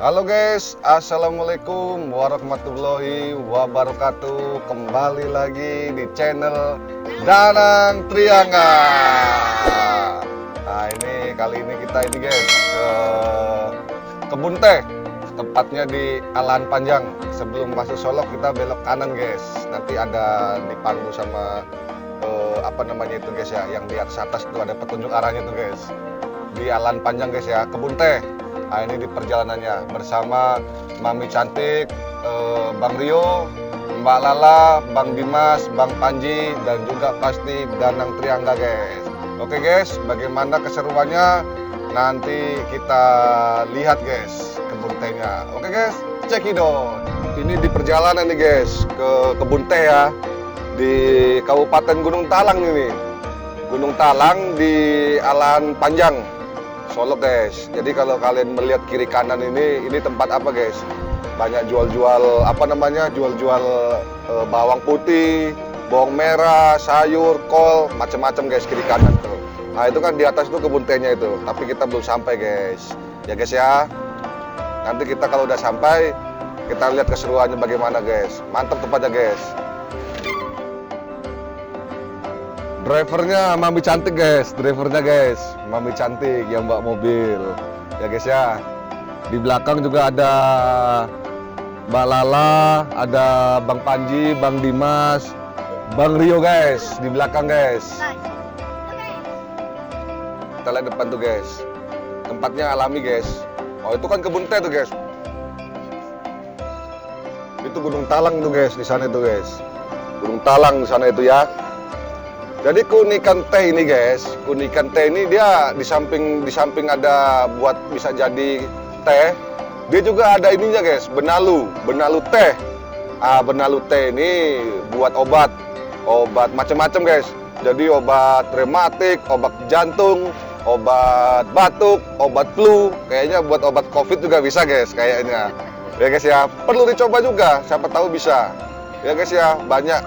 Halo guys, assalamualaikum warahmatullahi wabarakatuh. Kembali lagi di channel Danang Triangga. Nah ini kali ini kita guys ke kebun teh, tepatnya di Alan Panjang. Sebelum masuk Solok kita belok kanan guys. Nanti ada dipandu sama apa namanya itu guys ya, yang di atas itu ada petunjuk arahnya tuh guys. Di Alan Panjang guys ya, kebun teh. Nah ini di perjalanannya bersama Mami Cantik, Bang Rio, Mbak Lala, Bang Dimas, Bang Panji, dan juga pasti Danang Triangga guys. Oke guys, bagaimana keseruannya nanti kita lihat guys kebun tehnya. Oke guys, cekidot. Ini di perjalanan nih guys ke kebun teh ya, di Kabupaten Gunung Talang ini. Gunung Talang di Alan Panjang, Solok guys. Jadi kalau kalian melihat kiri kanan ini tempat apa guys? Banyak jual-jual apa namanya? Jual-jual bawang putih, bawang merah, sayur, kol, macam-macam guys kiri kanan tuh. Nah itu kan di atas tuh kebun tehnya itu. Tapi kita belum sampai guys. Ya guys ya. Nanti kita kalau udah sampai kita lihat keseruannya bagaimana guys. Mantap tempatnya guys. Drivernya Mami Cantik guys, Mami Cantik yang bawa mobil, ya guys ya. Di belakang juga ada Mbak Lala, ada Bang Panji, Bang Dimas, Bang Rio guys, di belakang guys. Kita lihat depan tuh guys, tempatnya alami guys. Oh itu kan kebun teh tuh guys. Itu Gunung Talang tuh guys, di sana itu guys. Gunung Talang di sana itu ya. Jadi keunikan teh ini guys, keunikan teh ini dia di samping ada buat bisa jadi teh, dia juga ada ininya guys, benalu teh. Benalu teh ini buat obat macam-macam guys. Jadi obat rematik, obat jantung, obat batuk, obat flu, kayaknya buat obat COVID juga bisa guys, kayaknya. Ya guys ya, perlu dicoba juga, siapa tahu bisa. Ya guys ya, banyak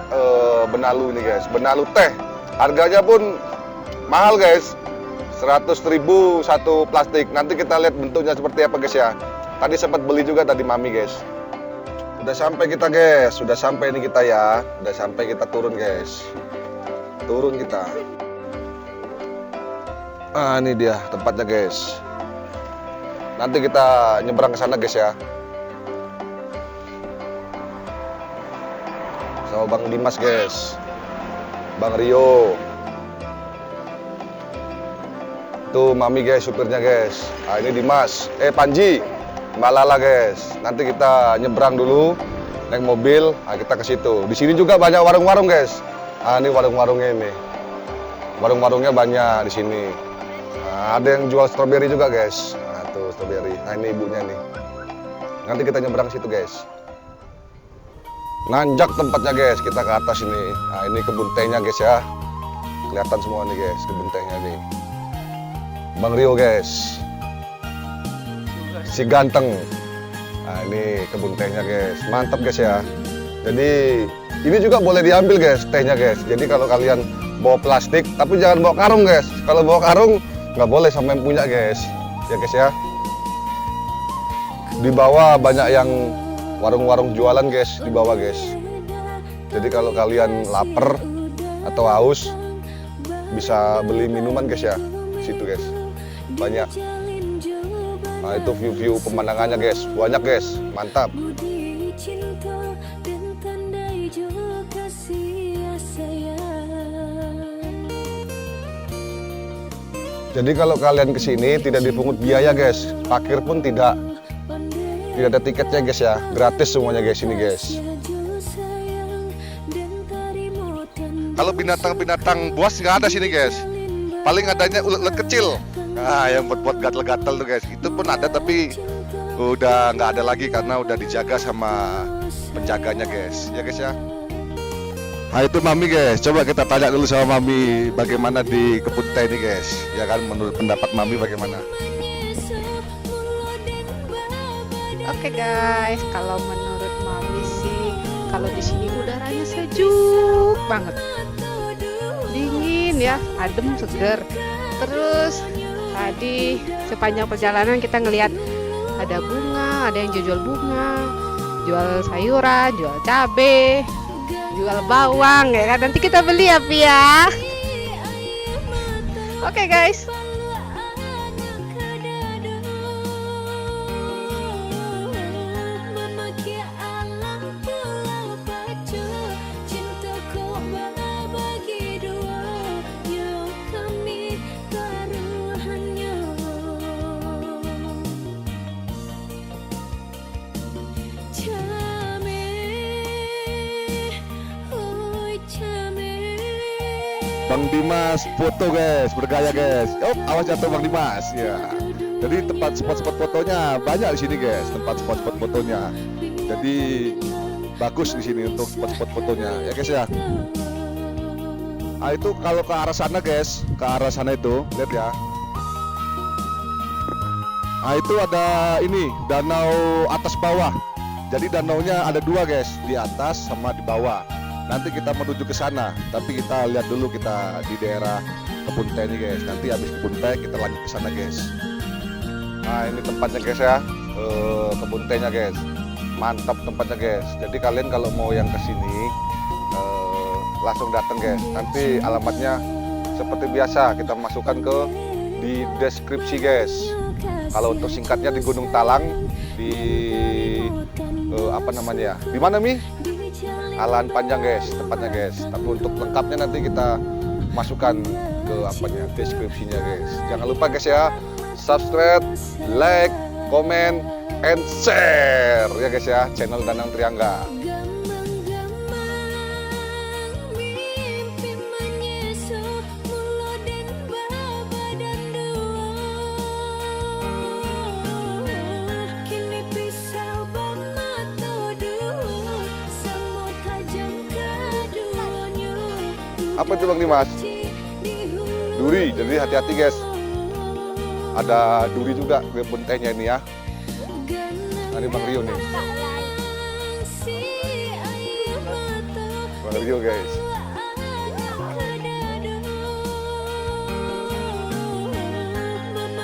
benalu ini guys, benalu teh. Harganya pun mahal guys, 100.000 satu plastik. Nanti kita lihat bentuknya seperti apa guys ya. Tadi sempat beli juga tadi Mami guys. Udah sampai kita guys, sudah sampai ini kita ya. Udah sampai kita turun guys. Turun kita. Ah ini dia tempatnya guys. Nanti kita nyebrang ke sana guys ya. Sama Bang Dimas guys. Bang Rio, tuh Mami guys, supirnya guys. Nah ini Dimas, Panji, Mbak Lala guys. Nanti kita nyebrang dulu, naik mobil, nah kita ke situ. Di sini juga banyak warung-warung guys. Ah ini warung-warungnya ini, warung-warungnya banyak di sini. Nah, ada yang jual stroberi juga guys. Nah tuh stroberi. Nah ini ibunya nih. Nanti kita nyebrang situ guys. Nanjak tempatnya guys, kita ke atas ini. Nah ini kebun tehnya guys ya. Kelihatan semua nih guys, kebun tehnya nih. Bang Rio guys, si ganteng. Nah ini kebun tehnya guys, mantap guys ya. Jadi ini juga boleh diambil guys, tehnya guys. Jadi kalau kalian bawa plastik, tapi jangan bawa karung guys. Kalau bawa karung nggak boleh sama yang punya guys. Ya guys ya. Di bawah banyak yang warung-warung jualan guys, di bawah guys. Jadi kalau kalian lapar atau haus bisa beli minuman guys ya, di situ guys. Banyak. Nah itu view pemandangannya guys, banyak guys, mantap. Jadi kalau kalian kesini tidak dipungut biaya guys, parkir pun tidak ada tiketnya guys ya, gratis semuanya guys ini guys. Kalau binatang buas nggak ada sini guys, paling adanya ulet-ulet kecil. Nah yang buat gatel-gatel tuh guys, itu pun ada tapi udah nggak ada lagi karena udah dijaga sama penjaganya guys. Ya guys ya. Nah itu Mami guys, coba kita tanya dulu sama Mami bagaimana di kebun teh ini guys. Ya kan, menurut pendapat Mami bagaimana? Oke guys, kalau menurut Mami sih, kalau di sini udaranya sejuk banget, dingin ya, adem, seger. Terus tadi sepanjang perjalanan kita ngelihat Ada bunga, ada yang jual bunga, jual sayuran, jual cabe, jual bawang ya kan. Nanti kita beli ya Pi ya. Oke guys. Bang Dimas foto guys, bergaya guys. Oh, awas jatuh Bang Dimas ya. Jadi tempat spot-spot fotonya banyak di sini guys, tempat spot-spot fotonya. Jadi bagus di sini untuk spot-spot fotonya ya guys ya. Nah itu kalau ke arah sana guys, ke arah sana itu lihat ya. Nah itu ada ini danau atas bawah. Jadi danaunya ada dua guys, di atas sama di bawah. Nanti kita menuju ke sana, tapi kita lihat dulu kita di daerah Kebun Teh ini guys. Nanti habis Kebun Teh kita lanjut ke sana guys. Nah ini tempatnya guys ya, Kebun Tehnya guys. Mantap tempatnya guys. Jadi kalian kalau mau yang kesini langsung datang guys. Nanti alamatnya seperti biasa kita masukkan di deskripsi guys. Kalau untuk singkatnya di Gunung Talang di apa namanya ya? Di mana Mi? Alan Panjang guys, tempatnya guys. Tapi untuk lengkapnya nanti kita masukkan ke apanya deskripsinya guys. Jangan lupa guys ya, subscribe, like, comment, and share ya guys ya channel Danang Triangga. Apa itu Bang Dimas? Duri, jadi hati-hati guys. Ada duri juga Kebun Tehnya ini ya. Nah, ini Bang Rio nih. Bang Rio guys.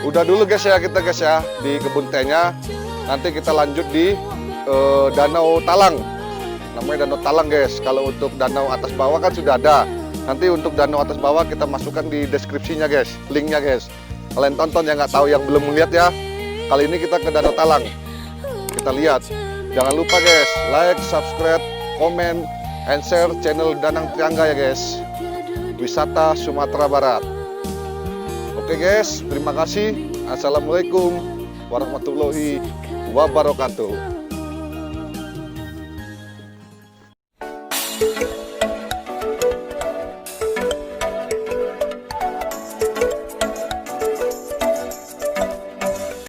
Udah dulu guys ya kita guys ya di Kebun Tehnya. Nanti kita lanjut di Danau Talang. Namanya Danau Talang guys. Kalau untuk danau atas bawah kan sudah ada. Nanti untuk danau atas bawah kita masukkan di deskripsinya guys, linknya guys. Kalian tonton yang nggak tahu, yang belum melihat ya. Kali ini kita ke Danau Talang. Kita lihat. Jangan lupa guys, like, subscribe, comment, and share channel Danang Triangga ya guys. Wisata Sumatera Barat. Oke guys, terima kasih. Assalamualaikum warahmatullahi wabarakatuh.